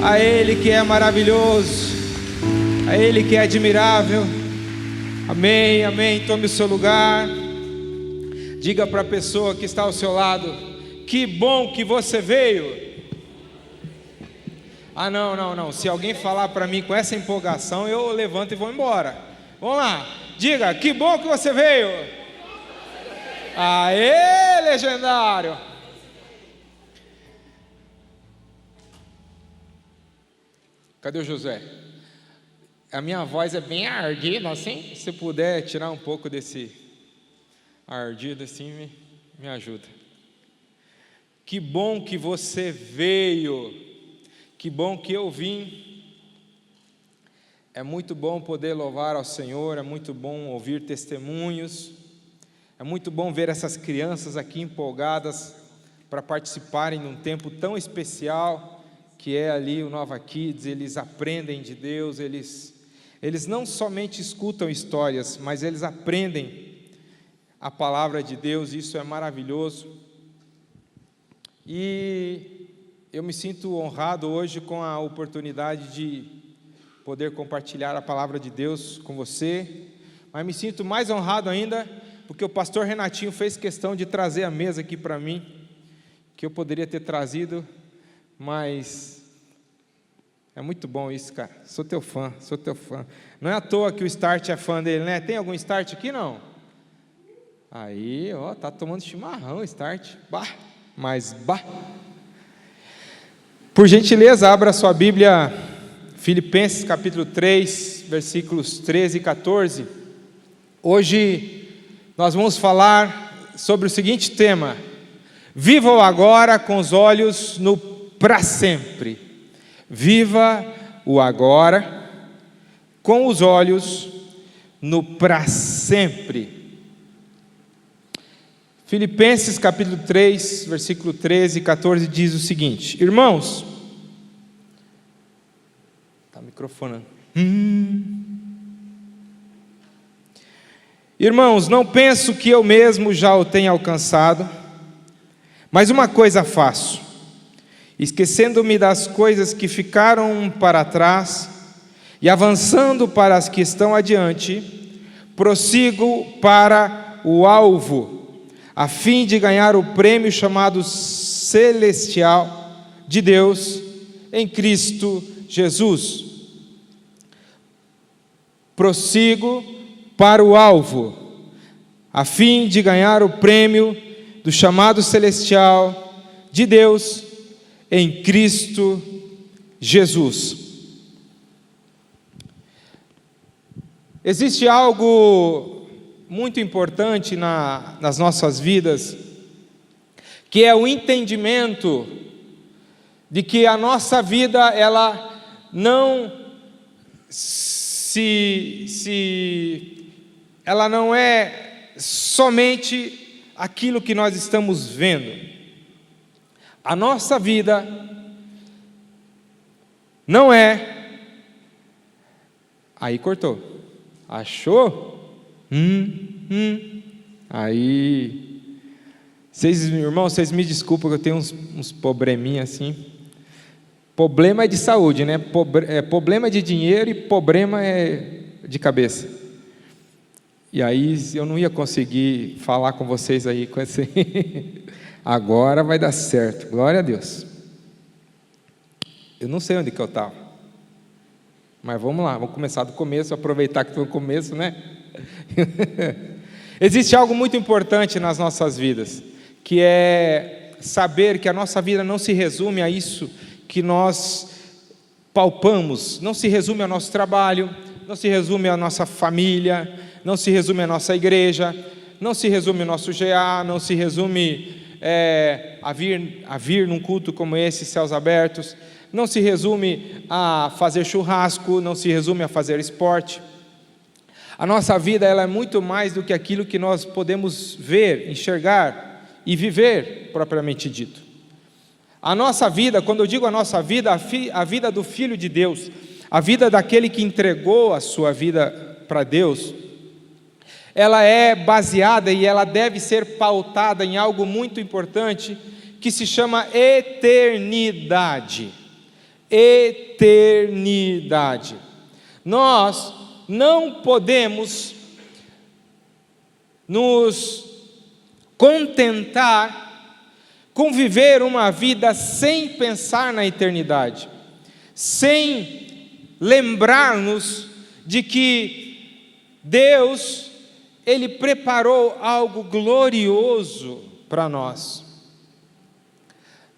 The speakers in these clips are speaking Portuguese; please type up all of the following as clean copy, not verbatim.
a Ele que é maravilhoso, a Ele que é admirável. Amém, amém. Tome o seu lugar. Diga para a pessoa que está ao seu lado: que bom que você veio. Ah, não. Se alguém falar para mim com essa empolgação, eu levanto e vou embora. Vamos lá. Diga: que bom que você veio. Aê, legendário. Cadê o José? A minha voz é bem ardida assim. Se puder tirar um pouco desse ardido assim, me ajuda. Que bom que você veio. Que bom que eu vim. É muito bom poder louvar ao Senhor, é muito bom ouvir testemunhos, é muito bom ver essas crianças aqui empolgadas para participarem de um tempo tão especial que é ali o Nova Kids. Eles aprendem de Deus, eles não somente escutam histórias, mas eles aprendem a palavra de Deus. Isso é maravilhoso. E eu me sinto honrado hoje com a oportunidade de poder compartilhar a palavra de Deus com você, mas me sinto mais honrado ainda porque o pastor Renatinho fez questão de trazer a mesa aqui para mim, que eu poderia ter trazido, mas é muito bom isso, cara. Sou teu fã. Não é à toa que o Start é fã dele, né? Tem algum Start aqui, não? Aí, ó, tá tomando chimarrão, Start. Por gentileza, abra sua Bíblia, Filipenses capítulo 3, versículos 13 e 14. Hoje nós vamos falar sobre o seguinte tema: viva o agora com os olhos no para sempre. Viva o agora com os olhos no para sempre. Filipenses capítulo 3, versículo 13 e 14 diz o seguinte: irmãos, está microfonando. Irmãos, não penso que eu mesmo já o tenha alcançado, mas uma coisa faço, esquecendo-me das coisas que ficaram para trás e avançando para as que estão adiante, prossigo para o alvo, a fim de ganhar o prêmio chamado celestial de Deus em Cristo Jesus. Prossigo para o alvo, a fim de ganhar o prêmio do chamado celestial de Deus em Cristo Jesus. Existe algo muito importante nas nossas vidas, que é o entendimento de que a nossa vida, ela não ela não é somente aquilo que nós estamos vendo. A nossa vida não é... Aí cortou. Achou? Aí, irmãos, vocês me desculpam que eu tenho uns probleminhas assim. Problema é de saúde, né? Problema é de dinheiro e problema é de cabeça. E aí eu não ia conseguir falar com vocês aí com esse... Agora vai dar certo, glória a Deus. Eu não sei onde que eu estava, mas vamos lá, vamos começar do começo, aproveitar que estou no começo, né? Existe algo muito importante nas nossas vidas, que é saber que a nossa vida não se resume a isso que nós palpamos, não se resume ao nosso trabalho, não se resume à nossa família, não se resume à nossa igreja, não se resume ao nosso GA, não se resume a vir num culto como esse, Céus Abertos, não se resume a fazer churrasco, não se resume a fazer esporte. A nossa vida, ela é muito mais do que aquilo que nós podemos ver, enxergar e viver, propriamente dito. A nossa vida, quando eu digo a nossa vida, a vida do Filho de Deus, a vida daquele que entregou a sua vida para Deus, ela é baseada e ela deve ser pautada em algo muito importante, que se chama eternidade. eternidade. Nós não podemos nos contentar com viver uma vida sem pensar na eternidade, sem lembrar-nos de que Deus, Ele preparou algo glorioso para nós.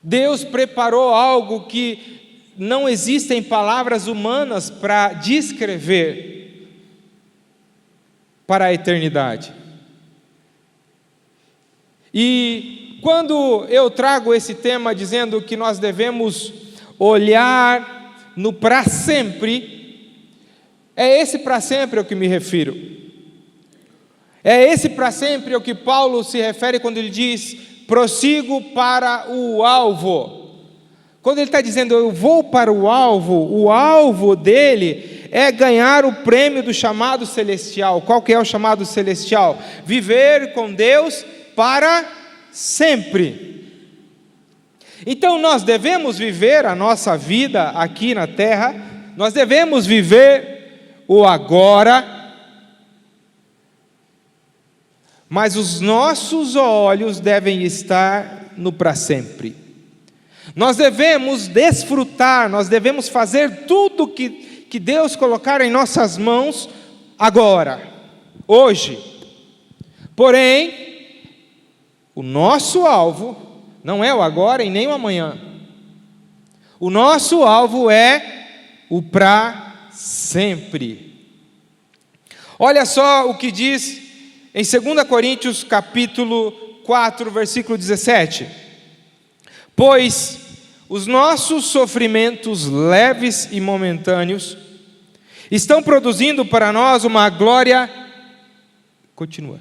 Deus preparou algo que não existem palavras humanas para descrever para a eternidade. E quando eu trago esse tema dizendo que nós devemos olhar no para sempre, é esse para sempre ao que me refiro. É esse para sempre ao que Paulo se refere quando ele diz: prossigo para o alvo. Quando ele está dizendo eu vou para o alvo dele é ganhar o prêmio do chamado celestial. Qual que é o chamado celestial? Viver com Deus para sempre. Então nós devemos viver a nossa vida aqui na terra, nós devemos viver o agora, mas os nossos olhos devem estar no para sempre. Nós devemos desfrutar, nós devemos fazer tudo que Deus colocar em nossas mãos agora, hoje. Porém, o nosso alvo não é o agora e nem o amanhã. O nosso alvo é o para sempre. Olha só o que diz em 2 Coríntios capítulo 4, versículo 17. Pois os nossos sofrimentos leves e momentâneos estão produzindo para nós uma glória, continua,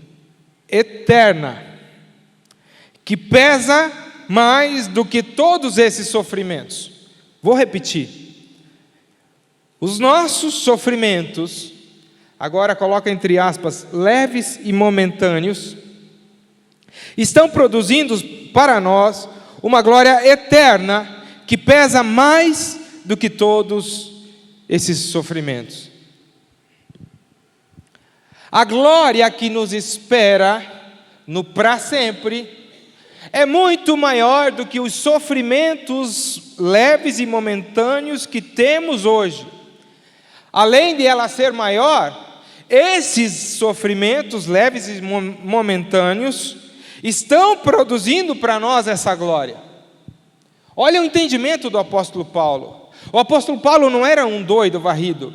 eterna, que pesa mais do que todos esses sofrimentos. Vou repetir. Os nossos sofrimentos, agora coloca entre aspas, leves e momentâneos, estão produzindo para nós uma glória eterna que pesa mais do que todos esses sofrimentos. A glória que nos espera no para sempre é muito maior do que os sofrimentos leves e momentâneos que temos hoje. Além de ela ser maior, esses sofrimentos leves e momentâneos estão produzindo para nós essa glória. Olha o entendimento do apóstolo Paulo. O apóstolo Paulo não era um doido varrido.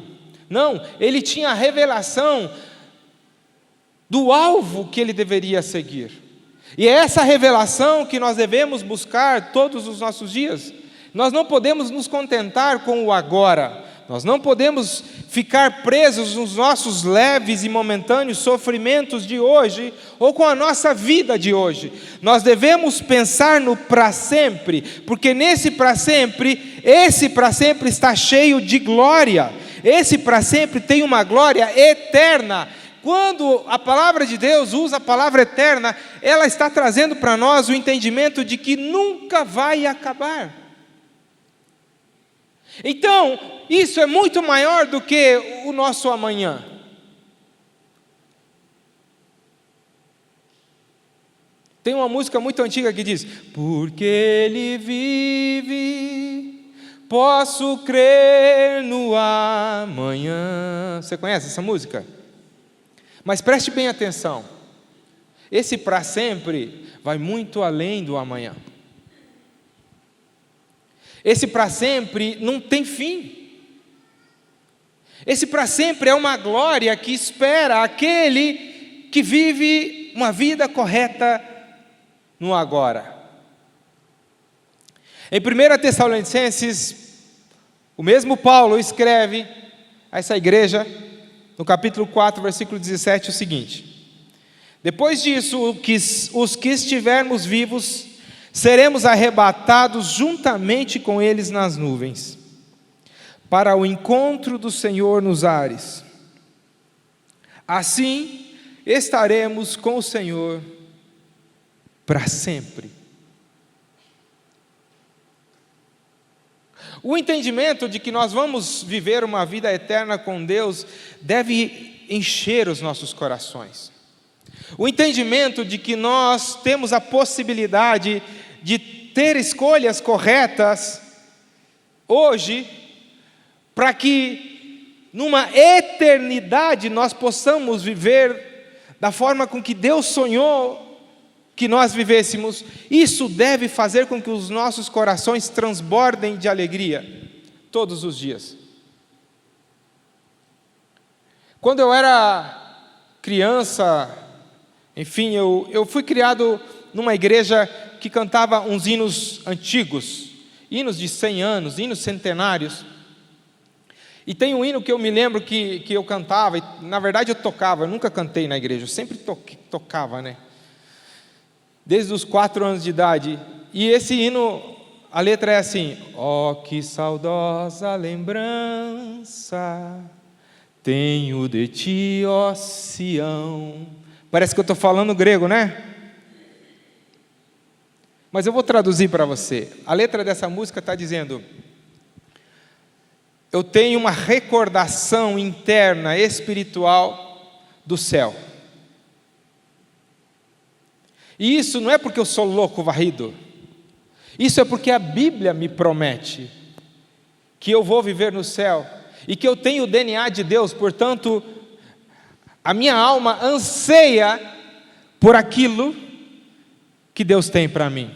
Não, ele tinha a revelação do alvo que ele deveria seguir. E é essa revelação que nós devemos buscar todos os nossos dias. Nós não podemos nos contentar com o agora. Nós não podemos ficar presos nos nossos leves e momentâneos sofrimentos de hoje, ou com a nossa vida de hoje. Nós devemos pensar no para sempre, porque nesse para sempre, esse para sempre está cheio de glória. Esse para sempre tem uma glória eterna. Quando a palavra de Deus usa a palavra eterna, ela está trazendo para nós o entendimento de que nunca vai acabar. Então, isso é muito maior do que o nosso amanhã. Tem uma música muito antiga que diz: porque Ele vive, posso crer no amanhã. Você conhece essa música? Mas preste bem atenção. Esse para sempre vai muito além do amanhã. Esse para sempre não tem fim. Esse para sempre é uma glória que espera aquele que vive uma vida correta no agora. Em 1 Tessalonicenses, o mesmo Paulo escreve a essa igreja, no capítulo 4, versículo 17, o seguinte: depois disso, os que estivermos vivos, seremos arrebatados juntamente com eles nas nuvens, para o encontro do Senhor nos ares. Assim, estaremos com o Senhor para sempre. O entendimento de que nós vamos viver uma vida eterna com Deus deve encher os nossos corações. O entendimento de que nós temos a possibilidade de ter escolhas corretas hoje, para que numa eternidade nós possamos viver da forma com que Deus sonhou que nós vivêssemos. Isso deve fazer com que os nossos corações transbordem de alegria todos os dias. Quando eu era criança, enfim, eu fui criado numa igreja que cantava uns hinos antigos, hinos de 100 anos, hinos centenários. E tem um hino que eu me lembro que eu cantava, e, na verdade eu tocava, eu nunca cantei na igreja, eu sempre tocava, né? Desde os 4 anos de idade. E esse hino, a letra é assim: ó, que saudosa lembrança tenho de ti, ó Sião. Parece que eu estou falando grego, né? Mas eu vou traduzir para você. A letra dessa música está dizendo: eu tenho uma recordação interna, espiritual do céu. E isso não é porque eu sou louco varrido. Isso é porque a Bíblia me promete que eu vou viver no céu e que eu tenho o DNA de Deus, portanto, a minha alma anseia por aquilo que Deus tem para mim.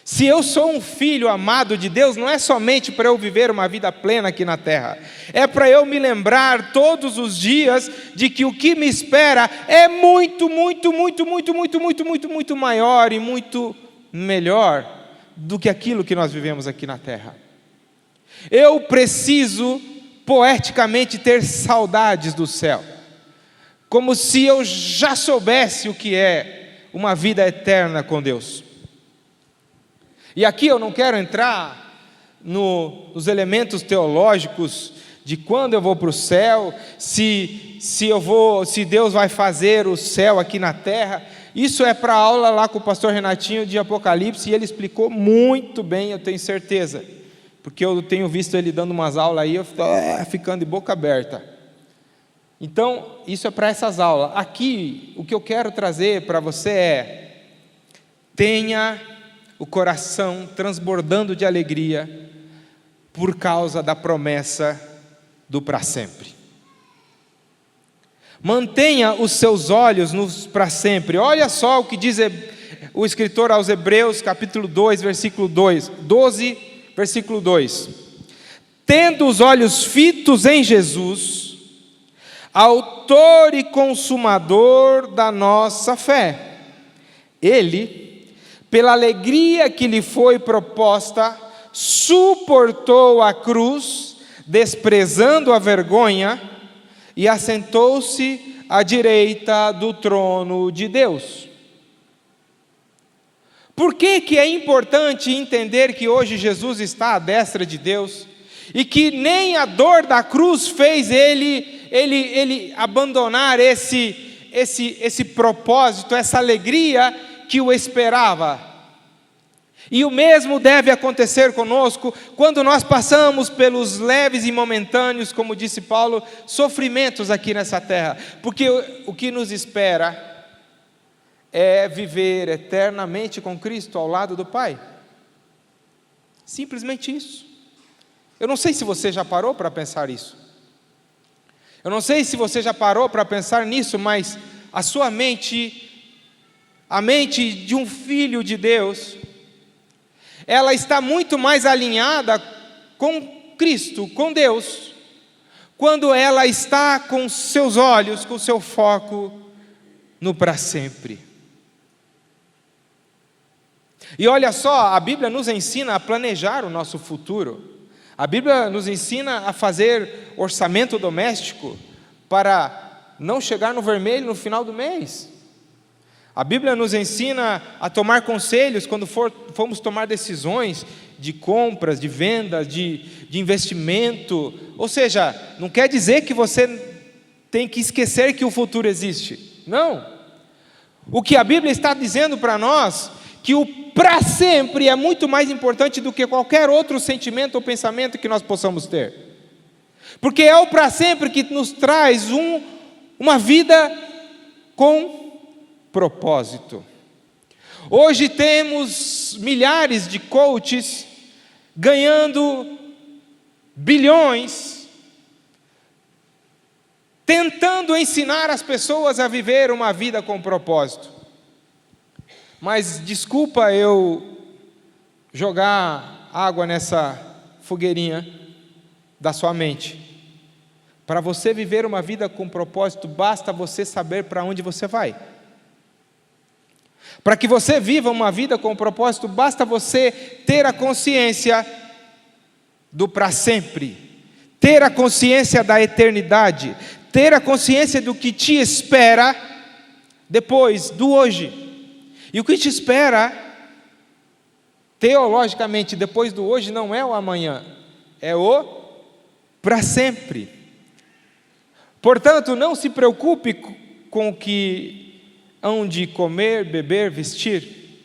Se eu sou um filho amado de Deus, não é somente para eu viver uma vida plena aqui na terra, é para eu me lembrar todos os dias de que o que me espera é muito, muito, muito, muito, muito, muito, muito, muito maior e muito melhor do que aquilo que nós vivemos aqui na terra. Eu preciso poeticamente ter saudades do céu, como se eu já soubesse o que é uma vida eterna com Deus. E aqui eu não quero entrar nos elementos teológicos de quando eu vou para o céu, se Deus vai fazer o céu aqui na terra. Isso é para a aula lá com o pastor Renatinho de Apocalipse, e ele explicou muito bem, eu tenho certeza, porque eu tenho visto ele dando umas aulas aí, eu estou ficando de boca aberta. Então, isso é para essas aulas. Aqui, o que eu quero trazer para você é: tenha o coração transbordando de alegria por causa da promessa do para sempre. Mantenha os seus olhos nos para sempre. Olha só o que diz o escritor aos Hebreus, capítulo 2, versículo 12, versículo 2. Tendo os olhos fitos em Jesus, autor e consumador da nossa fé, Ele, pela alegria que lhe foi proposta, suportou a cruz, desprezando a vergonha, e assentou-se à direita do trono de Deus. Por que é importante entender que hoje Jesus está à destra de Deus, e que nem a dor da cruz fez ele abandonar esse propósito, essa alegria que o esperava? E o mesmo deve acontecer conosco quando nós passamos pelos leves e momentâneos, como disse Paulo, sofrimentos aqui nessa terra, porque o que nos espera é viver eternamente com Cristo ao lado do Pai. Simplesmente isso. Eu não sei se você já parou para pensar isso. Eu não sei se você já parou para pensar nisso, mas a sua mente, a mente de um filho de Deus, ela está muito mais alinhada com Cristo, com Deus, quando ela está com seus olhos, com seu foco no para sempre. E olha só, a Bíblia nos ensina a planejar o nosso futuro. A Bíblia nos ensina a fazer orçamento doméstico para não chegar no vermelho no final do mês. A Bíblia nos ensina a tomar conselhos quando formos tomar decisões de compras, de vendas, de investimento. Ou seja, não quer dizer que você tem que esquecer que o futuro existe. Não. O que a Bíblia está dizendo para nós, que o para sempre é muito mais importante do que qualquer outro sentimento ou pensamento que nós possamos ter. Porque é o para sempre que nos traz uma vida com propósito. Hoje temos milhares de coaches ganhando bilhões, tentando ensinar as pessoas a viver uma vida com propósito. Mas desculpa eu jogar água nessa fogueirinha da sua mente. Para você viver uma vida com propósito, basta você saber para onde você vai. Para que você viva uma vida com propósito, basta você ter a consciência do para sempre, ter a consciência da eternidade, ter a consciência do que te espera depois do hoje. E o que te espera, teologicamente, depois do hoje, não é o amanhã, é o para sempre. Portanto, não se preocupe com o que hão de comer, beber, vestir,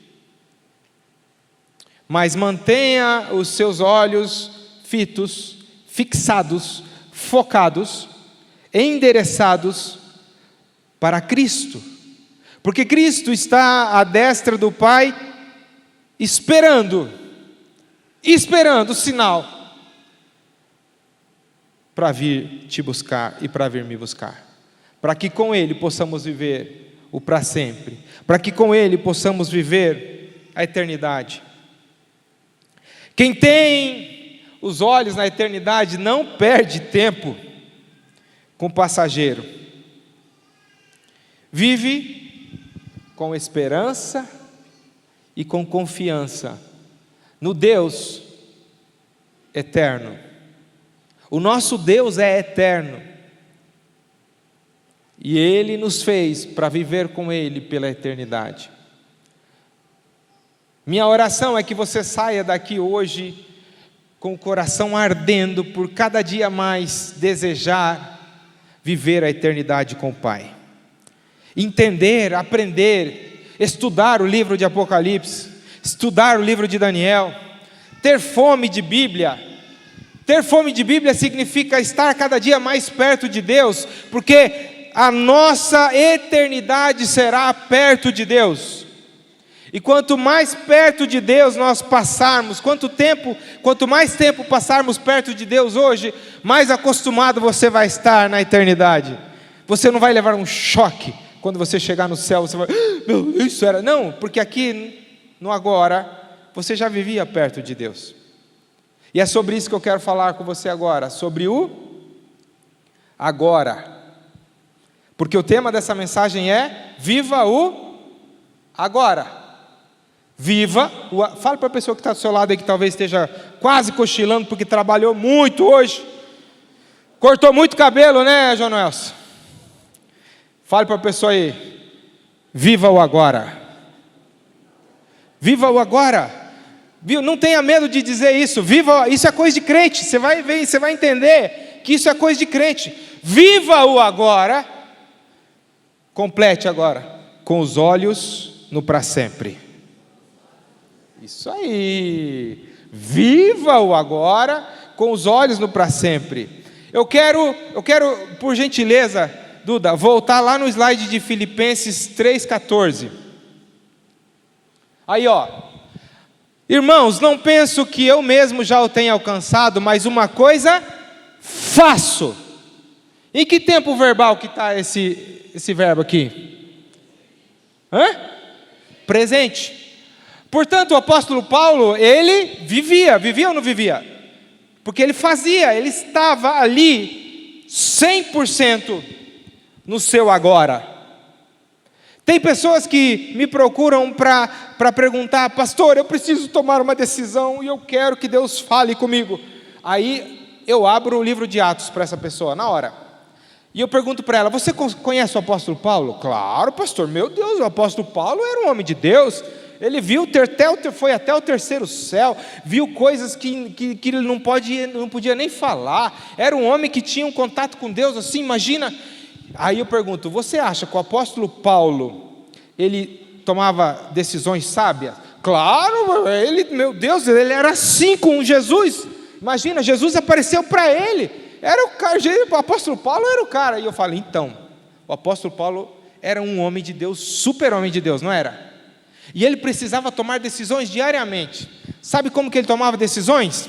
mas mantenha os seus olhos fitos, fixados, focados, endereçados para Cristo. Porque Cristo está à destra do Pai, esperando o sinal para vir te buscar e para vir me buscar. Para que com Ele possamos viver o para sempre. Para que com Ele possamos viver a eternidade. Quem tem os olhos na eternidade não perde tempo com o passageiro. Vive com esperança e com confiança no Deus eterno. O nosso Deus é eterno e Ele nos fez para viver com Ele pela eternidade. Minha oração é que você saia daqui hoje com o coração ardendo por cada dia mais desejar viver a eternidade com o Pai. Entender, aprender, estudar o livro de Apocalipse, estudar o livro de Daniel, ter fome de Bíblia. Ter fome de Bíblia significa estar cada dia mais perto de Deus, porque a nossa eternidade será perto de Deus. E quanto mais perto de Deus nós passarmos, quanto mais tempo passarmos perto de Deus hoje, mais acostumado você vai estar na eternidade. Você não vai levar um choque. Quando você chegar no céu, você vai, meu, isso era... Não, porque aqui, no agora, você já vivia perto de Deus. E é sobre isso que eu quero falar com você agora, sobre o agora. Porque o tema dessa mensagem é, viva o agora. Viva o... Fala para a pessoa que está do seu lado aí, que talvez esteja quase cochilando, porque trabalhou muito hoje. Cortou muito cabelo, né, João Nelson? Fale para a pessoa aí, viva o agora. Viva o agora. Não tenha medo de dizer isso. Viva, isso é coisa de crente. Você vai ver, você vai entender que isso é coisa de crente. Viva o agora. Complete agora, com os olhos no para sempre. Isso aí. Viva o agora, com os olhos no para sempre. Eu quero, por gentileza, Duda, voltar lá no slide de Filipenses 3,14. Aí, ó. Irmãos, não penso que eu mesmo já o tenha alcançado, mas uma coisa faço. Em que tempo verbal que está esse verbo aqui? Presente. Portanto, o apóstolo Paulo, ele vivia ou não vivia? Porque ele fazia, ele estava ali 100% no seu agora. Tem pessoas que me procuram para perguntar, pastor, eu preciso tomar uma decisão e eu quero que Deus fale comigo. Aí eu abro o livro de Atos para essa pessoa, na hora. E eu pergunto para ela, você conhece o apóstolo Paulo? Claro, pastor, meu Deus, o apóstolo Paulo era um homem de Deus. Ele viu, foi até o terceiro céu, viu coisas que ele não podia nem falar. Era um homem que tinha um contato com Deus assim, imagina. Aí eu pergunto, você acha que o apóstolo Paulo, ele tomava decisões sábias? Claro, ele, meu Deus, ele era assim com Jesus. Imagina, Jesus apareceu para ele. Era o cara, o apóstolo Paulo era o cara. E eu falei, então, o apóstolo Paulo era um homem de Deus, super homem de Deus, não era? E ele precisava tomar decisões diariamente. Sabe como que ele tomava decisões?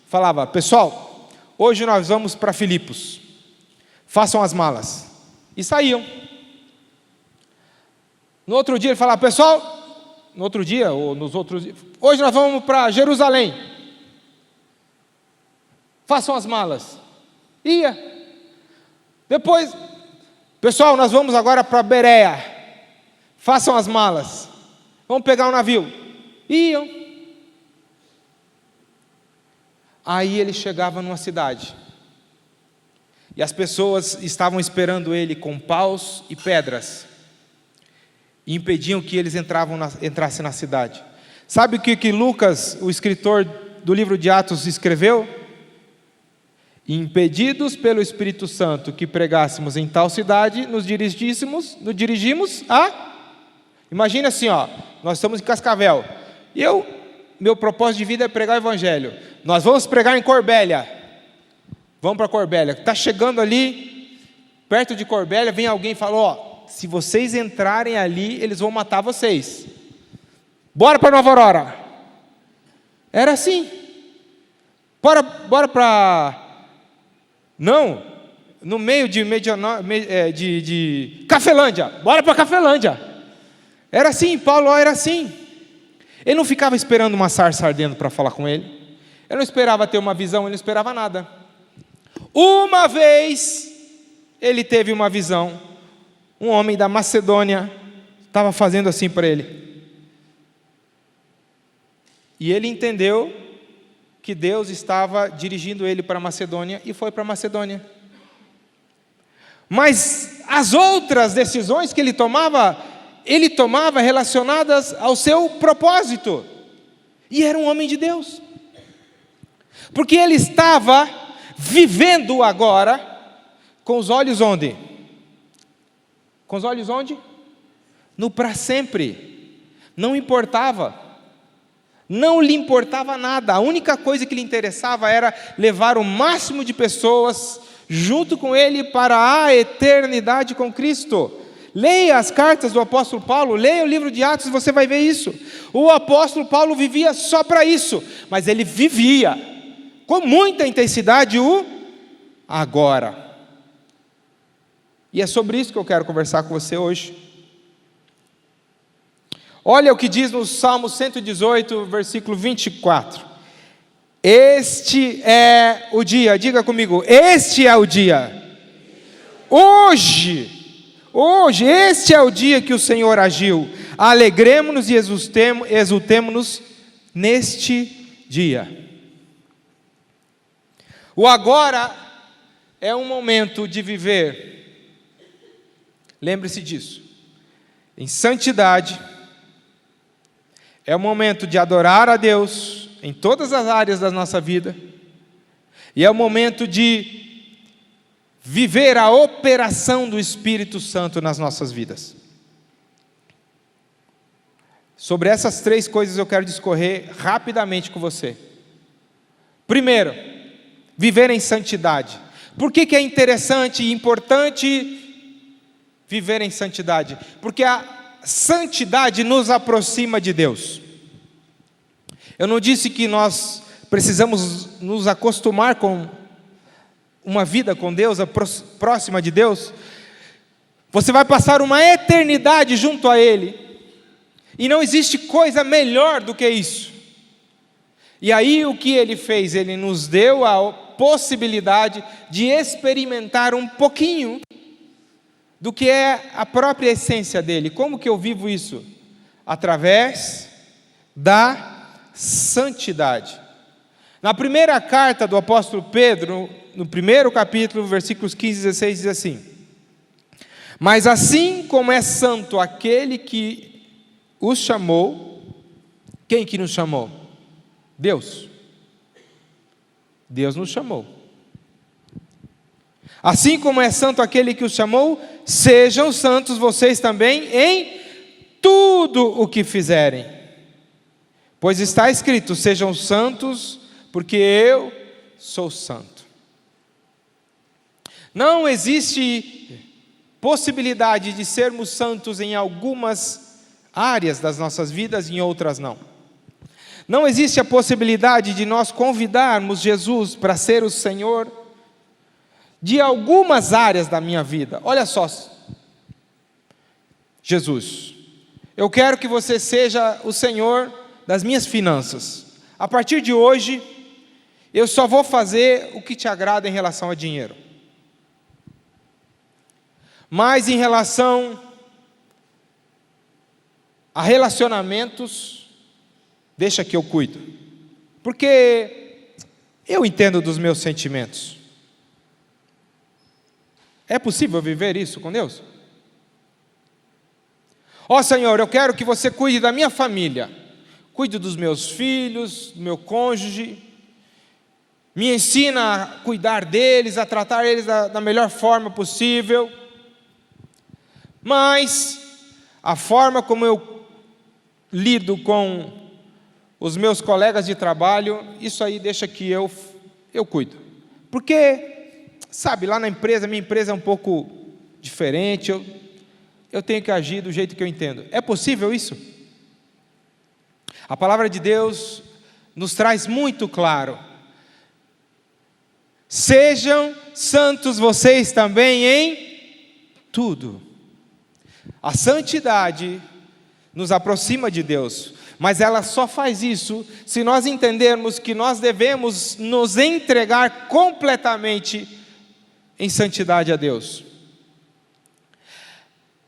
Falava, pessoal, hoje nós vamos para Filipos, façam as malas. E saíam. No outro dia ele falava, pessoal, no outro dia, ou nos outros dias, hoje nós vamos para Jerusalém, façam as malas. Ia. Depois, pessoal, nós vamos agora para Bereia, façam as malas, vamos pegar um navio. Iam. Aí ele chegava numa cidade, e as pessoas estavam esperando ele com paus e pedras, e impediam que eles entrassem na cidade. Sabe o que Lucas, o escritor do livro de Atos, escreveu? Impedidos pelo Espírito Santo que pregássemos em tal cidade, nos dirigimos a... Imagina assim, ó, nós estamos em Cascavel, e meu propósito de vida é pregar o Evangelho. Nós vamos pregar em Corbélia. Vamos para Corbélia. Está chegando ali, perto de Corbélia, vem alguém e fala, ó, se vocês entrarem ali, eles vão matar vocês. Bora para Nova Aurora. Era assim. Bora para... Não, no meio de Cafelândia. Bora para Cafelândia. Era assim, Paulo era assim. Ele não ficava esperando uma sarça ardendo para falar com ele. Ele não esperava ter uma visão, ele não esperava nada. Uma vez, ele teve uma visão. Um homem da Macedônia estava fazendo assim para ele. E ele entendeu que Deus estava dirigindo ele para a Macedônia e foi para a Macedônia. Mas as outras decisões que ele tomava relacionadas ao seu propósito. E era um homem de Deus. Porque ele estava vivendo agora com os olhos onde? Com os olhos onde? No para sempre. Não importava. Não lhe importava nada. A única coisa que lhe interessava era levar o máximo de pessoas junto com ele para a eternidade com Cristo. Leia as cartas do apóstolo Paulo, leia o livro de Atos e você vai ver isso. O apóstolo Paulo vivia só para isso, mas ele vivia com muita intensidade o agora. E é sobre isso que eu quero conversar com você hoje. Olha o que diz no Salmo 118, versículo 24. Este é o dia, diga comigo, este é o dia. Hoje, este é o dia que o Senhor agiu. Alegremo-nos e exultemo-nos neste dia. O agora é um momento de viver, lembre-se disso, em santidade. É o momento de adorar a Deus em todas as áreas da nossa vida. E é o momento de viver a operação do Espírito Santo nas nossas vidas. Sobre essas três coisas eu quero discorrer rapidamente com você. Primeiro, viver em santidade. Por que é interessante e importante viver em santidade? Porque a santidade nos aproxima de Deus. Eu não disse que nós precisamos nos acostumar com uma vida com Deus, próxima de Deus. Você vai passar uma eternidade junto a Ele, e não existe coisa melhor do que isso. E aí o que Ele fez? Ele nos deu a possibilidade de experimentar um pouquinho do que é a própria essência dele. Como que eu vivo isso? Através da santidade. Na primeira carta do apóstolo Pedro, no primeiro capítulo, versículos 15 e 16, diz assim: mas assim como é santo aquele que os chamou, quem que nos chamou? Deus. Deus nos chamou. Assim como é santo aquele que os chamou, sejam santos vocês também em tudo o que fizerem. Pois está escrito: sejam santos, porque eu sou santo. Não existe possibilidade de sermos santos em algumas áreas das nossas vidas, em outras não. Não existe a possibilidade de nós convidarmos Jesus para ser o Senhor de algumas áreas da minha vida. Olha só, Jesus, eu quero que você seja o Senhor das minhas finanças. A partir de hoje, eu só vou fazer o que te agrada em relação a dinheiro. Mas em relação a relacionamentos, deixa que eu cuido. Porque eu entendo dos meus sentimentos. É possível viver isso com Deus? Ó Senhor, eu quero que você cuide da minha família. Cuide dos meus filhos, do meu cônjuge. Me ensina a cuidar deles, a tratar eles da melhor forma possível. Mas a forma como eu lido com os meus colegas de trabalho, isso aí deixa que eu cuido. Porque, sabe, lá na empresa, minha empresa é um pouco diferente, eu tenho que agir do jeito que eu entendo. É possível isso? A palavra de Deus nos traz muito claro: sejam santos vocês também em tudo. A santidade nos aproxima de Deus, mas ela só faz isso se nós entendermos que nós devemos nos entregar completamente em santidade a Deus.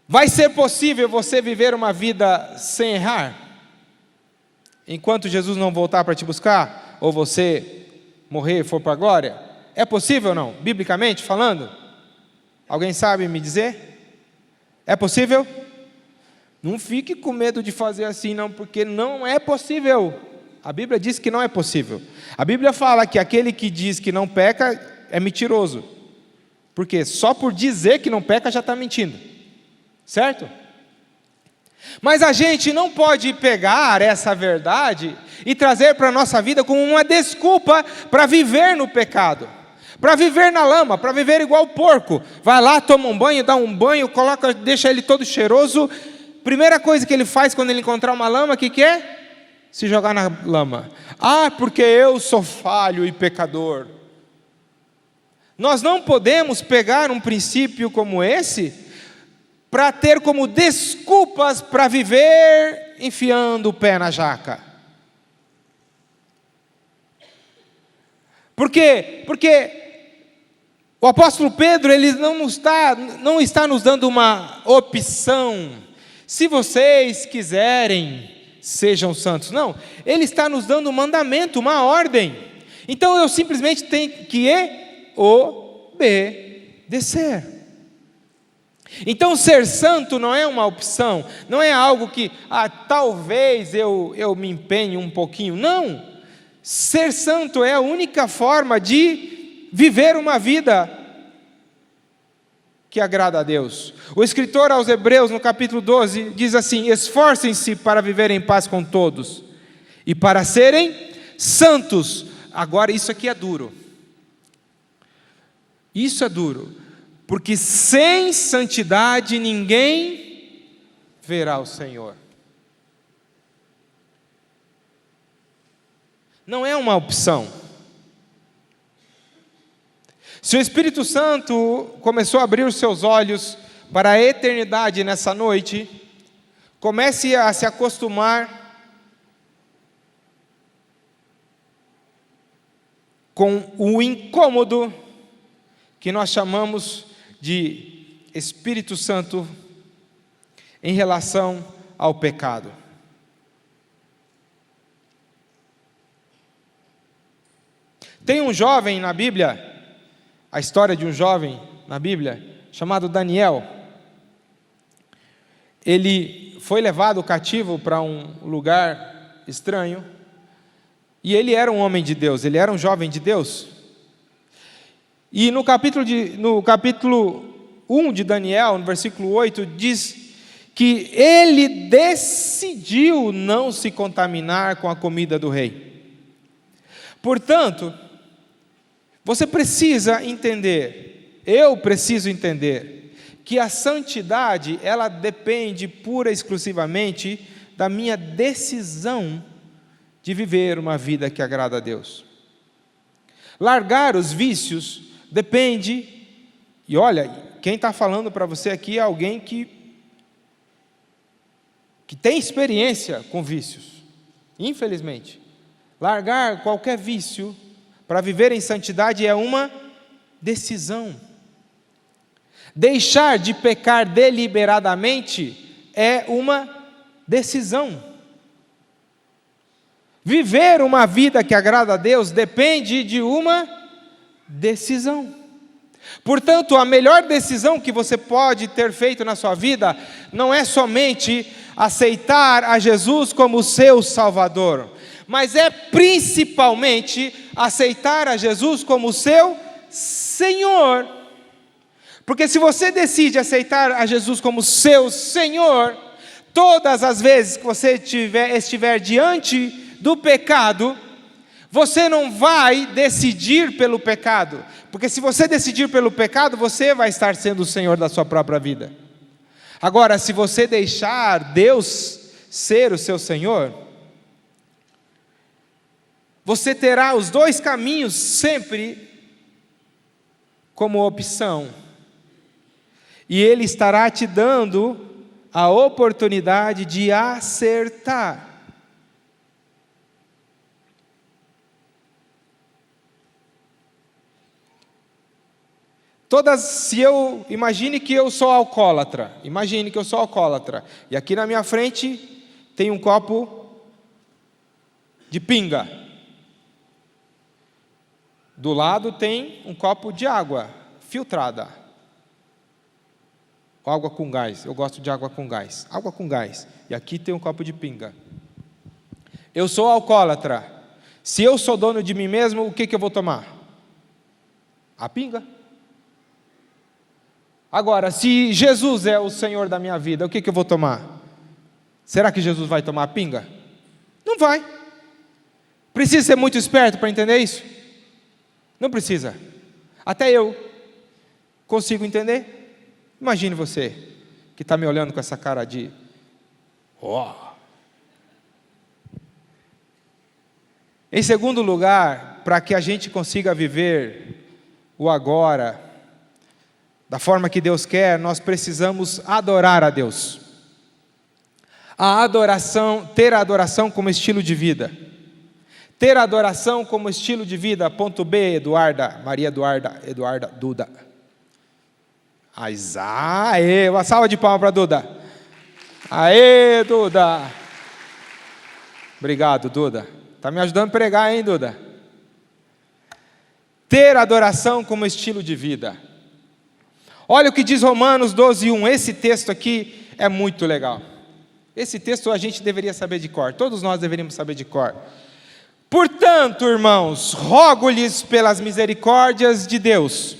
Vai ser possível você viver uma vida sem errar, enquanto Jesus não voltar para te buscar, ou você morrer e for para a glória? É possível ou não? Biblicamente falando? Alguém sabe me dizer? É possível? Não fique com medo de fazer assim não, porque não é possível. A Bíblia diz que não é possível. A Bíblia fala que aquele que diz que não peca é mentiroso. Porque só por dizer que não peca já está mentindo. Certo? Mas a gente não pode pegar essa verdade e trazer para a nossa vida como uma desculpa para viver no pecado, para viver na lama, para viver igual porco. Vai lá, toma um banho, dá um banho, deixa ele todo cheiroso. Primeira coisa que ele faz quando ele encontrar uma lama, o que é? Se jogar na lama. Ah, porque eu sou falho e pecador. Nós não podemos pegar um princípio como esse para ter como desculpas para viver enfiando o pé na jaca. Por quê? Porque o apóstolo Pedro, ele não está nos dando uma opção. Se vocês quiserem, sejam santos. Não, ele está nos dando um mandamento, uma ordem. Então eu simplesmente tenho que obedecer. Então ser santo não é uma opção, não é algo que, talvez eu me empenhe um pouquinho. Não, ser santo é a única forma de viver uma vida que agrada a Deus. O escritor aos Hebreus, no capítulo 12, diz assim: esforcem-se para viver em paz com todos, e para serem santos. Agora isso aqui é duro. Isso é duro. Porque sem santidade ninguém verá o Senhor. Não é uma opção. Se o Espírito Santo começou a abrir os seus olhos para a eternidade nessa noite, comece a se acostumar com o incômodo que nós chamamos de Espírito Santo em relação ao pecado. Tem um jovem na Bíblia, a história de um jovem na Bíblia, chamado Daniel. Ele foi levado cativo para um lugar estranho, e ele era um homem de Deus, ele era um jovem de Deus. E no capítulo 1 de Daniel, no versículo 8, diz que ele decidiu não se contaminar com a comida do rei. Portanto, você precisa entender, eu preciso entender, que a santidade, ela depende pura e exclusivamente da minha decisão de viver uma vida que agrada a Deus. Largar os vícios depende, e olha, quem está falando para você aqui é alguém que tem experiência com vícios, infelizmente. Largar qualquer vício para viver em santidade é uma decisão. Deixar de pecar deliberadamente é uma decisão. Viver uma vida que agrada a Deus depende de uma decisão. Portanto, a melhor decisão que você pode ter feito na sua vida não é somente aceitar a Jesus como seu Salvador, mas é principalmente aceitar a Jesus como seu Senhor. Porque se você decide aceitar a Jesus como seu Senhor, todas as vezes que você estiver diante do pecado, você não vai decidir pelo pecado, porque se você decidir pelo pecado, você vai estar sendo o Senhor da sua própria vida. Agora, se você deixar Deus ser o seu Senhor, você terá os dois caminhos sempre como opção, e Ele estará te dando a oportunidade de acertar. Imagine que eu sou alcoólatra, e aqui na minha frente tem um copo de pinga, do lado tem um copo de água filtrada, água com gás, eu gosto de água com gás, e aqui tem um copo de pinga. Eu sou alcoólatra, se eu sou dono de mim mesmo, o que eu vou tomar? A pinga. Agora, se Jesus é o Senhor da minha vida, o que eu vou tomar? Será que Jesus vai tomar a pinga? Não vai. Precisa ser muito esperto para entender isso? Não precisa. Até eu consigo entender. Imagine você, que está me olhando com essa cara de... Em segundo lugar, para que a gente consiga viver o agora, da forma que Deus quer, nós precisamos adorar a Deus. Ter a adoração como estilo de vida. Ter a adoração como estilo de vida. Ponto B, Maria Eduarda, Duda. Aê, uma salva de palmas para a Duda. Aê, Duda. Obrigado, Duda. Está me ajudando a pregar, hein, Duda? Ter a adoração como estilo de vida. Olha o que diz Romanos 12:1, esse texto aqui é muito legal. Esse texto a gente deveria saber de cor, todos nós deveríamos saber de cor. Portanto, irmãos, rogo-lhes pelas misericórdias de Deus,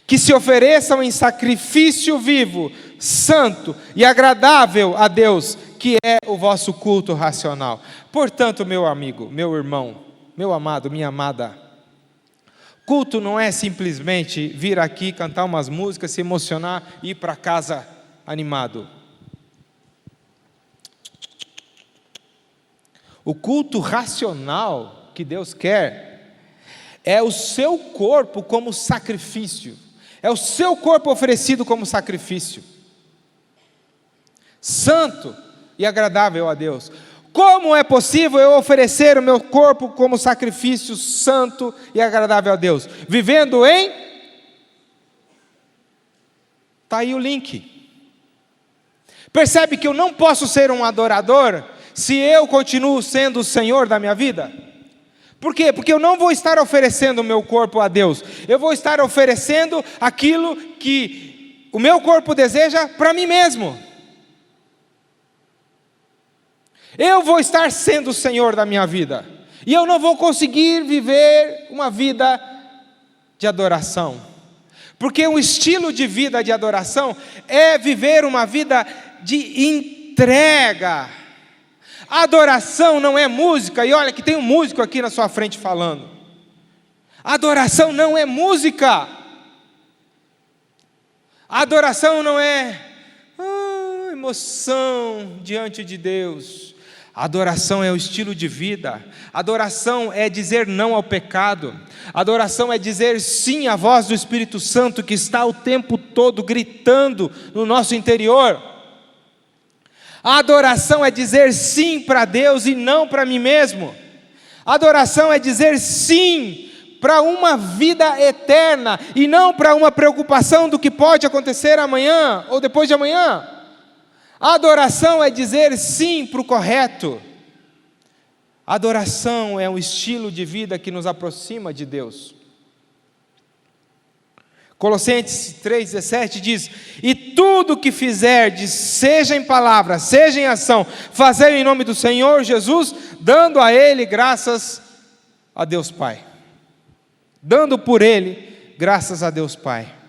que se ofereçam em sacrifício vivo, santo e agradável a Deus, que é o vosso culto racional. Portanto, meu amigo, meu irmão, meu amado, minha amada, culto não é simplesmente vir aqui, cantar umas músicas, se emocionar e ir para casa animado. O culto racional que Deus quer é o seu corpo como sacrifício. É o seu corpo oferecido como sacrifício. Santo e agradável a Deus. Como é possível eu oferecer o meu corpo como sacrifício santo e agradável a Deus? Vivendo em... Está aí o link. Percebe que eu não posso ser um adorador se eu continuo sendo o Senhor da minha vida? Por quê? Porque eu não vou estar oferecendo o meu corpo a Deus. Eu vou estar oferecendo aquilo que o meu corpo deseja para mim mesmo. Eu vou estar sendo o Senhor da minha vida. E eu não vou conseguir viver uma vida de adoração. Porque o estilo de vida de adoração é viver uma vida de entrega. Adoração não é música, e olha que tem um músico aqui na sua frente falando. Adoração não é música. Adoração não é emoção diante de Deus. Adoração é o estilo de vida. Adoração é dizer não ao pecado. Adoração é dizer sim à voz do Espírito Santo que está o tempo todo gritando no nosso interior. A adoração é dizer sim para Deus e não para mim mesmo. A adoração é dizer sim para uma vida eterna e não para uma preocupação do que pode acontecer amanhã ou depois de amanhã. A adoração é dizer sim para o correto. A adoração é um estilo de vida que nos aproxima de Deus. Colossenses 3,17 diz: e tudo que fizerdes, seja em palavra, seja em ação, fazei em nome do Senhor Jesus, dando a Ele graças a Deus Pai. Dando por Ele graças a Deus Pai.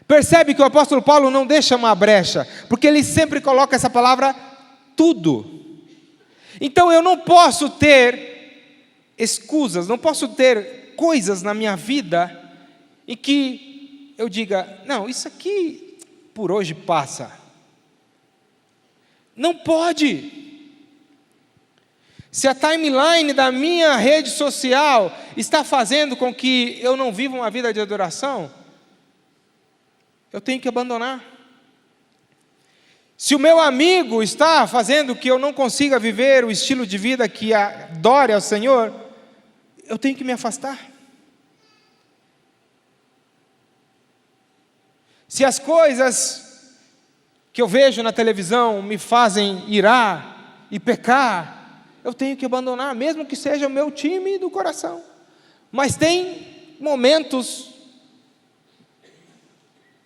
Percebe que o apóstolo Paulo não deixa uma brecha, porque ele sempre coloca essa palavra tudo. Então eu não posso ter escusas, não posso ter coisas na minha vida em que eu diga, não, isso aqui por hoje passa. Não pode. Se a timeline da minha rede social está fazendo com que eu não viva uma vida de adoração, eu tenho que abandonar. Se o meu amigo está fazendo que eu não consiga viver o estilo de vida que adore ao Senhor, eu tenho que me afastar. Se as coisas que eu vejo na televisão me fazem irar e pecar, eu tenho que abandonar, mesmo que seja o meu time do coração. Mas tem momentos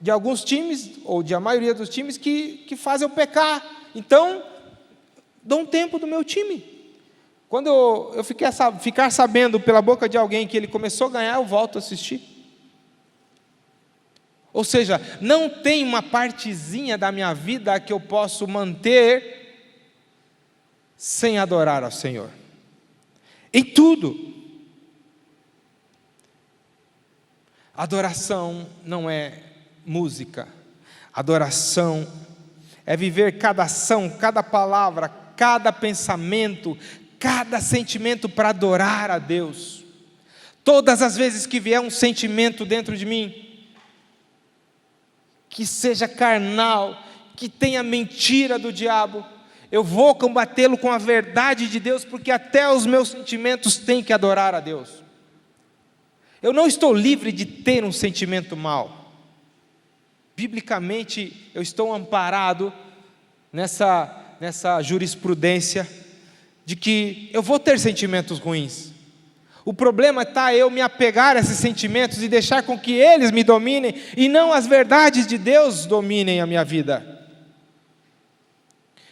de alguns times, ou de a maioria dos times, que fazem eu pecar. Então, dou um tempo do meu time. Quando eu ficar sabendo pela boca de alguém que ele começou a ganhar, eu volto a assistir. Ou seja, não tem uma partezinha da minha vida que eu posso manter sem adorar ao Senhor. Em tudo. Adoração não é música. Adoração é viver cada ação, cada palavra, cada pensamento, cada sentimento para adorar a Deus. Todas as vezes que vier um sentimento dentro de mim, que seja carnal, que tenha mentira do diabo, eu vou combatê-lo com a verdade de Deus, porque até os meus sentimentos têm que adorar a Deus. Eu não estou livre de ter um sentimento mau. Biblicamente, eu estou amparado nessa jurisprudência de que eu vou ter sentimentos ruins. O problema está eu me apegar a esses sentimentos e deixar com que eles me dominem e não as verdades de Deus dominem a minha vida.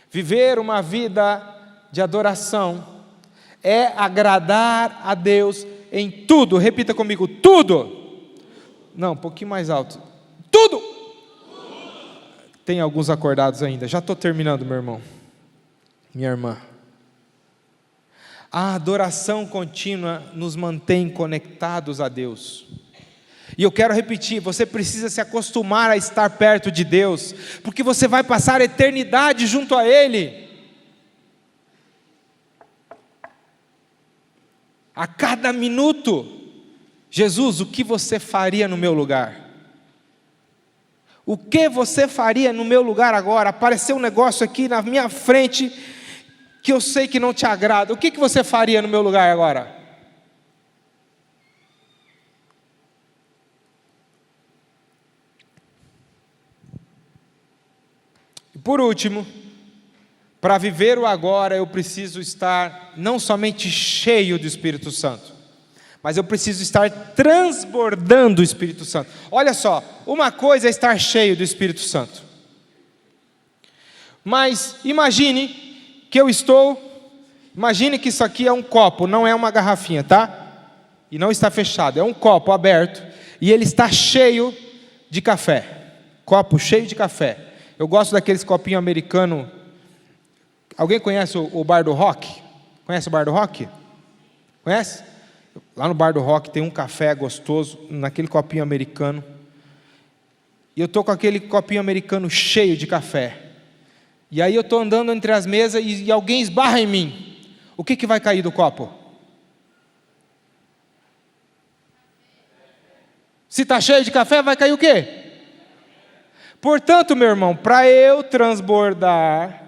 Viver uma vida de adoração é agradar a Deus em tudo. Repita comigo, tudo. Não, um pouquinho mais alto. Tudo. Tem alguns acordados ainda. Já estou terminando, meu irmão. Minha irmã. A adoração contínua nos mantém conectados a Deus. E eu quero repetir, você precisa se acostumar a estar perto de Deus, porque você vai passar a eternidade junto a Ele. A cada minuto, Jesus, o que você faria no meu lugar? O que você faria no meu lugar agora? Apareceu um negócio aqui na minha frente que eu sei que não te agrada. O que você faria no meu lugar agora? E por último, para viver o agora, eu preciso estar não somente cheio do Espírito Santo, mas eu preciso estar transbordando o Espírito Santo. Olha só, uma coisa é estar cheio do Espírito Santo. Mas imagine que isso aqui é um copo, não é uma garrafinha, tá? E não está fechado, é um copo aberto. e ele está cheio de café. Copo cheio de café. Eu gosto daqueles copinhos americanos. Alguém conhece o Bar do Rock? Conhece o Bar do Rock? Conhece? Lá no Bar do Rock tem um café gostoso, naquele copinho americano. E eu estou com aquele copinho americano cheio de café. E aí eu estou andando entre as mesas e alguém esbarra em mim. O que vai cair do copo? Se está cheio de café, vai cair o quê? Portanto, meu irmão, para eu transbordar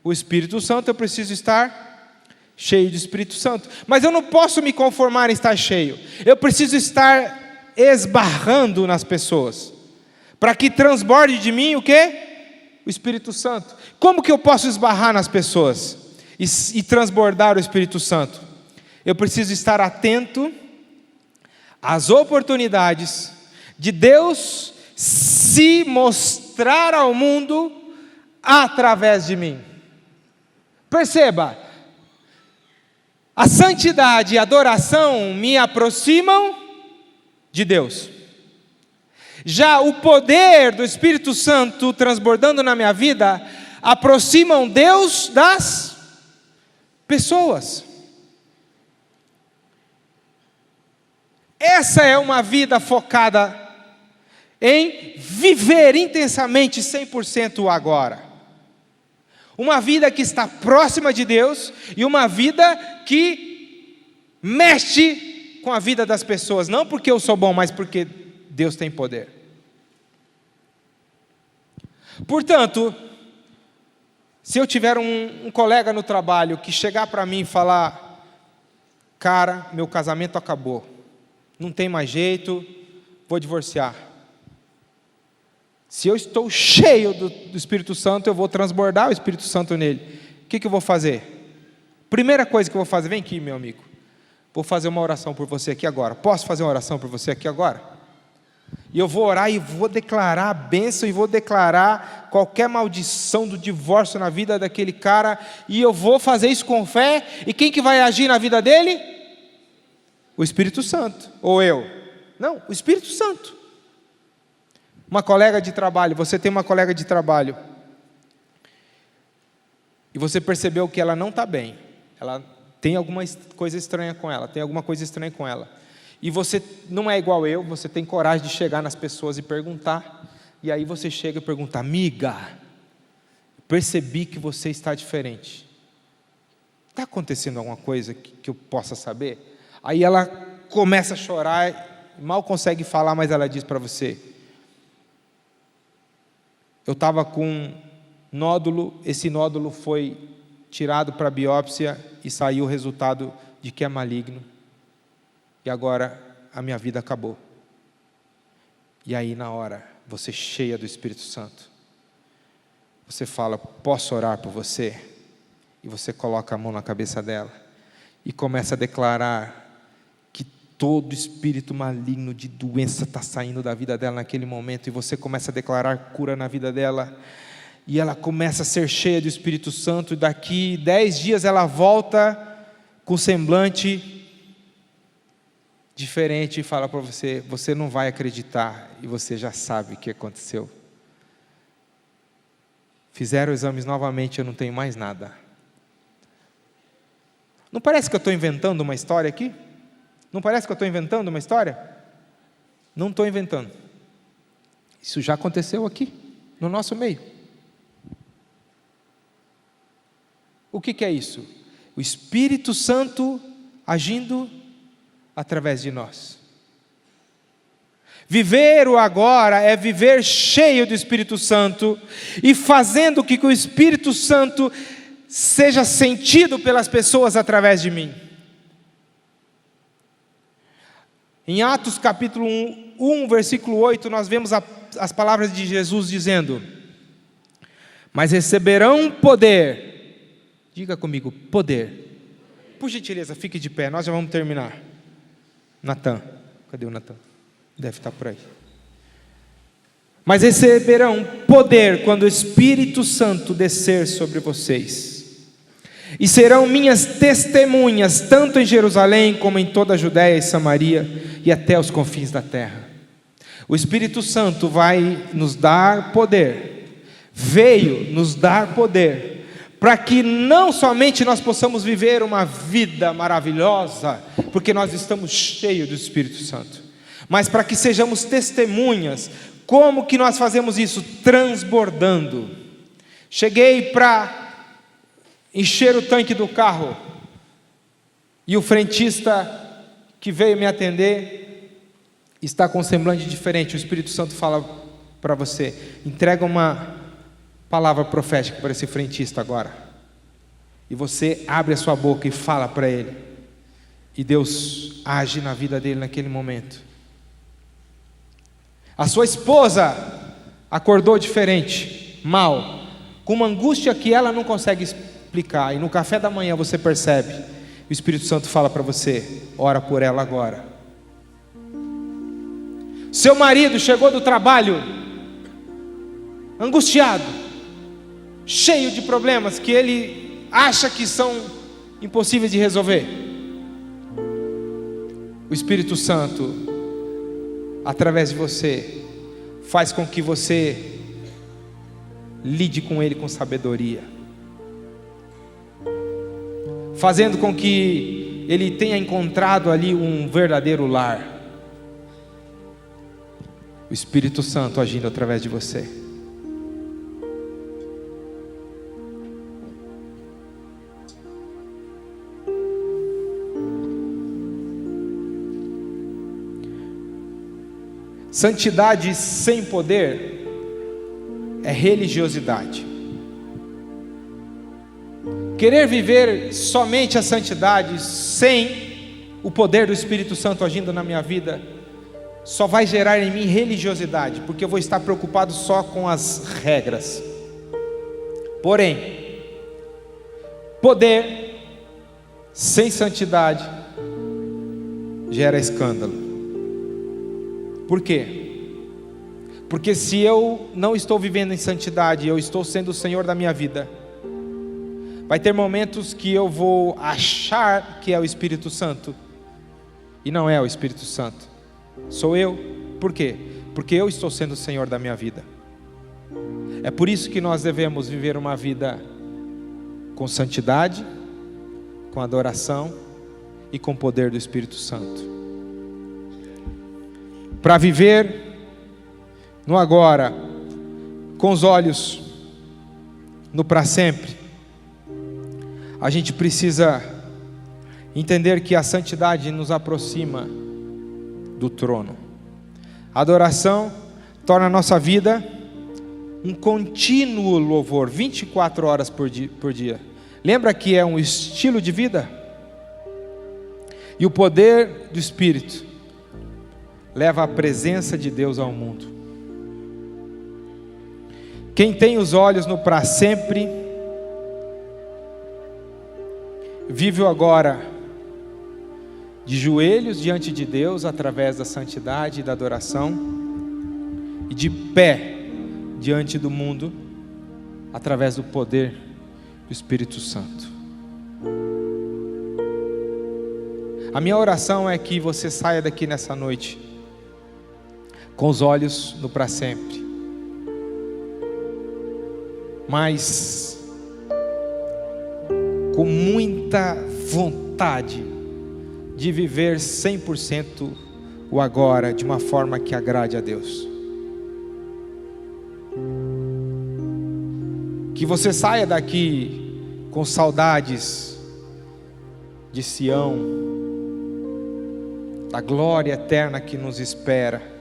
o Espírito Santo, eu preciso estar cheio do Espírito Santo. Mas eu não posso me conformar em estar cheio. Eu preciso estar esbarrando nas pessoas, para que transborde de mim o quê? O Espírito Santo. Como que eu posso esbarrar nas pessoas e transbordar o Espírito Santo? Eu preciso estar atento às oportunidades de Deus se mostrar ao mundo através de mim. Perceba, a santidade e a adoração me aproximam de Deus. Já o poder do Espírito Santo transbordando na minha vida aproximam Deus das pessoas. Essa é uma vida focada em viver intensamente 100% o agora. Uma vida que está próxima de Deus e uma vida que mexe com a vida das pessoas. Não porque eu sou bom, mas porque Deus tem poder. Portanto, se eu tiver um colega no trabalho que chegar para mim e falar: cara, meu casamento acabou, não tem mais jeito, vou divorciar. Se eu estou cheio do Espírito Santo, eu vou transbordar o Espírito Santo nele. O que eu vou fazer? Primeira coisa que eu vou fazer, vem aqui, meu amigo. Vou fazer uma oração por você aqui agora. Posso fazer uma oração por você aqui agora? E eu vou orar e vou declarar a bênção e vou declarar qualquer maldição do divórcio na vida daquele cara. E eu vou fazer isso com fé. E quem que vai agir na vida dele? O Espírito Santo. Ou eu? Não, o Espírito Santo. Uma colega de trabalho, você tem uma colega de trabalho e você percebeu que ela não está bem, ela tem alguma coisa estranha com ela, e você não é igual eu, você tem coragem de chegar nas pessoas e perguntar, e aí você chega e pergunta: amiga, percebi que você está diferente, está acontecendo alguma coisa que eu possa saber? Aí ela começa a chorar, mal consegue falar, mas ela diz para você: eu estava com um nódulo, esse nódulo foi tirado para biópsia e saiu o resultado de que é maligno. E agora a minha vida acabou. E aí na hora, você cheia do Espírito Santo, você fala: posso orar por você? E você coloca a mão na cabeça dela e começa a declarar todo espírito maligno de doença está saindo da vida dela naquele momento, e você começa a declarar cura na vida dela, e ela começa a ser cheia do Espírito Santo, e daqui 10 dias ela volta com semblante diferente e fala para você: você não vai acreditar, e você já sabe o que aconteceu. Fizeram exames novamente, eu não tenho mais nada. Não parece que eu estou inventando uma história aqui? Não parece que eu estou inventando uma história? Não estou inventando. Isso já aconteceu aqui, no nosso meio. O que é isso? O Espírito Santo agindo através de nós. Viver o agora é viver cheio do Espírito Santo e fazendo com que o Espírito Santo seja sentido pelas pessoas através de mim. Em Atos capítulo 1, versículo 8, nós vemos as palavras de Jesus dizendo: mas receberão poder. Diga comigo, poder. Por gentileza, fique de pé, nós já vamos terminar. Natan, cadê o Natan? Deve estar por aí. Mas receberão poder quando o Espírito Santo descer sobre vocês. E serão minhas testemunhas, tanto em Jerusalém, como em toda a Judéia e Samaria, e até os confins da terra. O Espírito Santo vai nos dar poder, veio nos dar poder, para que não somente nós possamos viver uma vida maravilhosa, porque nós estamos cheios do Espírito Santo, mas para que sejamos testemunhas. Como que nós fazemos isso? Transbordando. Cheguei para encher o tanque do carro, e o frentista que veio me atender está com um semblante diferente. O Espírito Santo fala para você: entrega uma palavra profética para esse frentista agora. E você abre a sua boca e fala para ele, e Deus age na vida dele naquele momento. A sua esposa acordou diferente, mal, com uma angústia que ela não consegue explicar, e no café da manhã você percebe, o Espírito Santo fala para você: ora por ela agora. Seu marido chegou do trabalho angustiado, cheio de problemas que ele acha que são impossíveis de resolver. O Espírito Santo, através de você, faz com que você lide com ele com sabedoria, fazendo com que ele tenha encontrado ali um verdadeiro lar. O Espírito Santo agindo através de você. Santidade sem poder é religiosidade. Querer viver somente a santidade sem o poder do Espírito Santo agindo na minha vida só vai gerar em mim religiosidade, porque eu vou estar preocupado só com as regras. Porém, poder sem santidade gera escândalo. Por quê? Porque se eu não estou vivendo em santidade, eu estou sendo o Senhor da minha vida, vai ter momentos que eu vou achar que é o Espírito Santo, e não é o Espírito Santo. Sou eu. Por quê? Porque eu estou sendo o Senhor da minha vida. É por isso que nós devemos viver uma vida com santidade, com adoração e com o poder do Espírito Santo. Para viver no agora, com os olhos no para sempre, a gente precisa entender que a santidade nos aproxima do trono. A adoração torna a nossa vida um contínuo louvor, 24 horas por dia. Lembra que é um estilo de vida? E o poder do Espírito leva a presença de Deus ao mundo. Quem tem os olhos no para sempre, vive o agora, de joelhos diante de Deus, através da santidade e da adoração, e de pé diante do mundo, através do poder do Espírito Santo. A minha oração é que você saia daqui nessa noite com os olhos no para sempre, mas com muita vontade de viver 100% o agora, de uma forma que agrade a Deus. Que você saia daqui com saudades de Sião, da glória eterna que nos espera,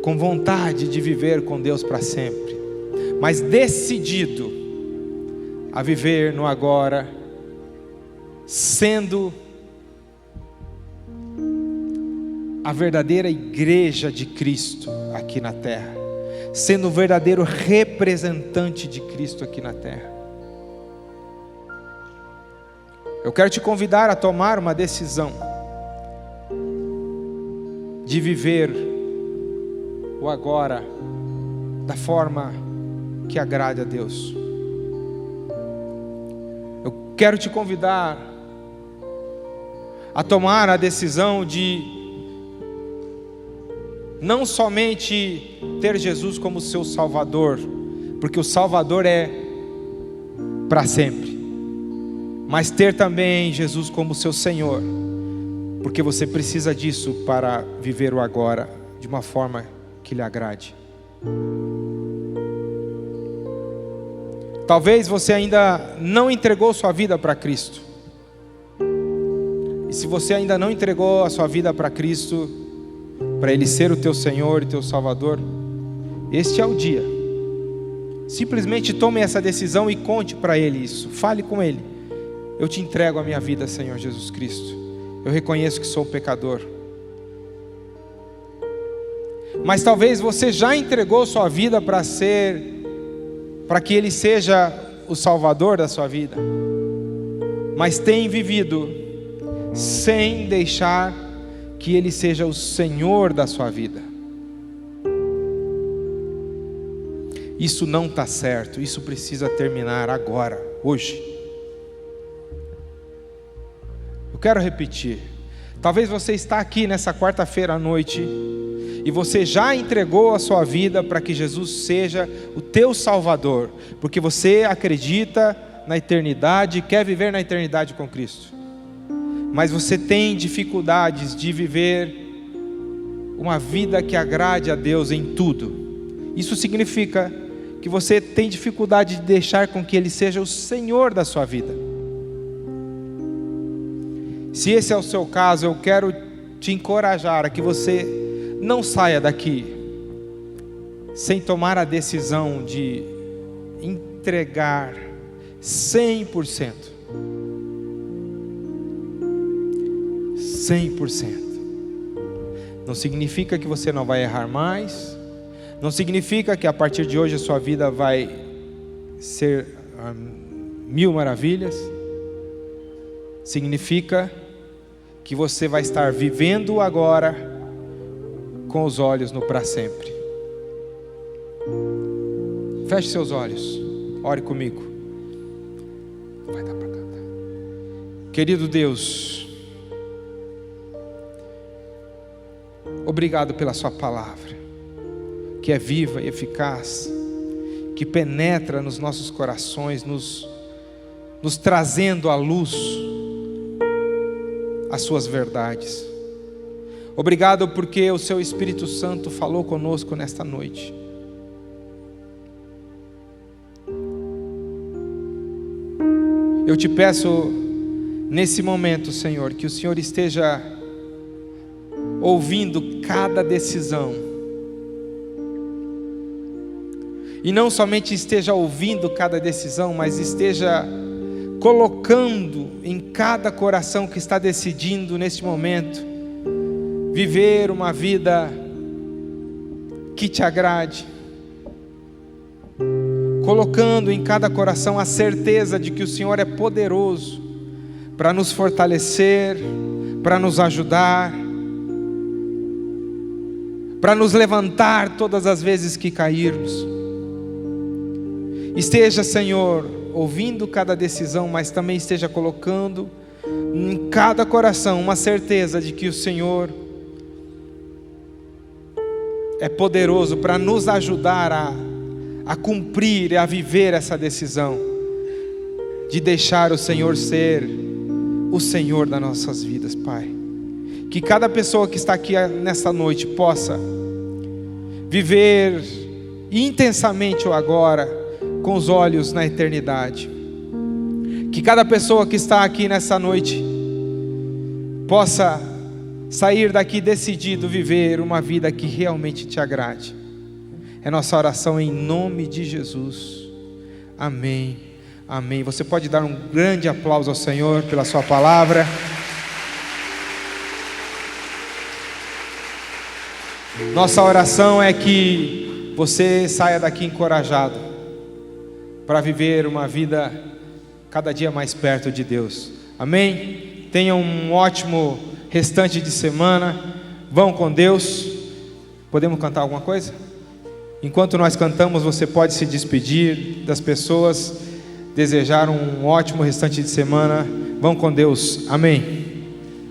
com vontade de viver com Deus para sempre, mas decidido a viver no agora, sendo a verdadeira igreja de Cristo aqui na terra, sendo o verdadeiro representante de Cristo aqui na terra. Eu quero te convidar a tomar uma decisão de viver o agora da forma que agrade a Deus. Eu quero te convidar a tomar a decisão de não somente ter Jesus como seu Salvador, porque o Salvador é para sempre, mas ter também Jesus como seu Senhor, porque você precisa disso para viver o agora de uma forma que lhe agrade. Talvez você ainda não entregou sua vida para Cristo. E se você ainda não entregou a sua vida para Cristo, para Ele ser o teu Senhor e teu Salvador, este é o dia. Simplesmente tome essa decisão e conte para Ele isso. Fale com Ele. Eu te entrego a minha vida, Senhor Jesus Cristo. Eu reconheço que sou pecador. Mas talvez você já entregou sua vida para que Ele seja o Salvador da sua vida, mas tem vivido sem deixar que Ele seja o Senhor da sua vida. Isso não está certo, isso precisa terminar agora, hoje. Eu quero repetir, talvez você está aqui nessa quarta-feira à noite, e você já entregou a sua vida para que Jesus seja o teu Salvador, porque você acredita na eternidade, quer viver na eternidade com Cristo, mas você tem dificuldades de viver uma vida que agrade a Deus em tudo. Isso significa que você tem dificuldade de deixar com que Ele seja o Senhor da sua vida. Se esse é o seu caso, eu quero te encorajar a que você não saia daqui sem tomar a decisão de entregar 100%. 100%. Não significa que você não vai errar mais. Não significa que a partir de hoje a sua vida vai ser mil maravilhas. Significa que você vai estar vivendo agora com os olhos no para sempre. Feche seus olhos, ore comigo. Vai dar para cantar. Querido Deus, obrigado pela sua palavra, que é viva e eficaz, que penetra nos nossos corações, nos trazendo à luz as suas verdades. Obrigado porque o seu Espírito Santo falou conosco nesta noite. Eu te peço nesse momento, Senhor, que o Senhor esteja ouvindo cada decisão, e não somente esteja ouvindo cada decisão, mas esteja colocando em cada coração que está decidindo neste momento viver uma vida que te agrade, colocando em cada coração a certeza de que o Senhor é poderoso para nos fortalecer, para nos ajudar, para nos levantar todas as vezes que cairmos. Esteja, Senhor, ouvindo cada decisão, mas também esteja colocando em cada coração uma certeza de que o Senhor é poderoso para nos ajudar a cumprir e a viver essa decisão de deixar o Senhor ser o Senhor das nossas vidas, Pai. Que cada pessoa que está aqui nessa noite possa viver intensamente o agora, com os olhos na eternidade. Que cada pessoa que está aqui nessa noite possa sair daqui decidido viver uma vida que realmente te agrade. É nossa oração em nome de Jesus. Amém. Amém. Você pode dar um grande aplauso ao Senhor pela sua palavra. Nossa oração é que você saia daqui encorajado para viver uma vida cada dia mais perto de Deus. Amém? Tenha um ótimo restante de semana. Vão com Deus. Podemos cantar alguma coisa? Enquanto nós cantamos, você pode se despedir das pessoas, desejar um ótimo restante de semana. Vão com Deus. Amém.